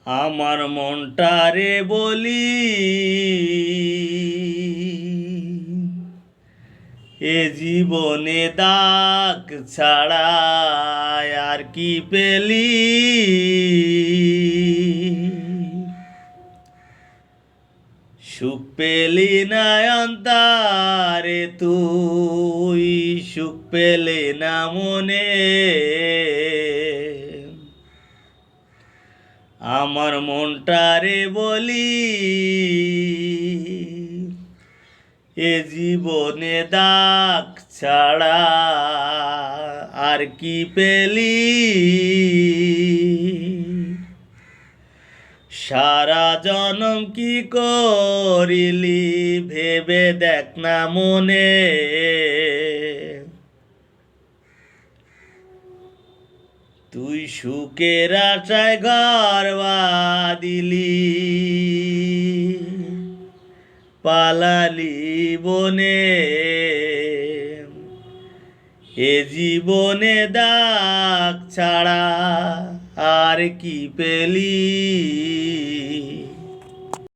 আমার মনটারে বলি এ জীবনে দাগ ছাড়া আর কি পেলি। সুখ পেলি না অন্তরে তুই, সুখ পেলে না মনে। আমার মনটারে বলি এ জীবনে দাগ ছাড়া আর কি পেলি। সারা জনম কি করিলি ভেবে দেখ না মনে। তুই সুখের আশায় ঘর বাঁধিলি, পালালি বনে। এ জীবনে দাগ ছাড়া আর কি পেলি।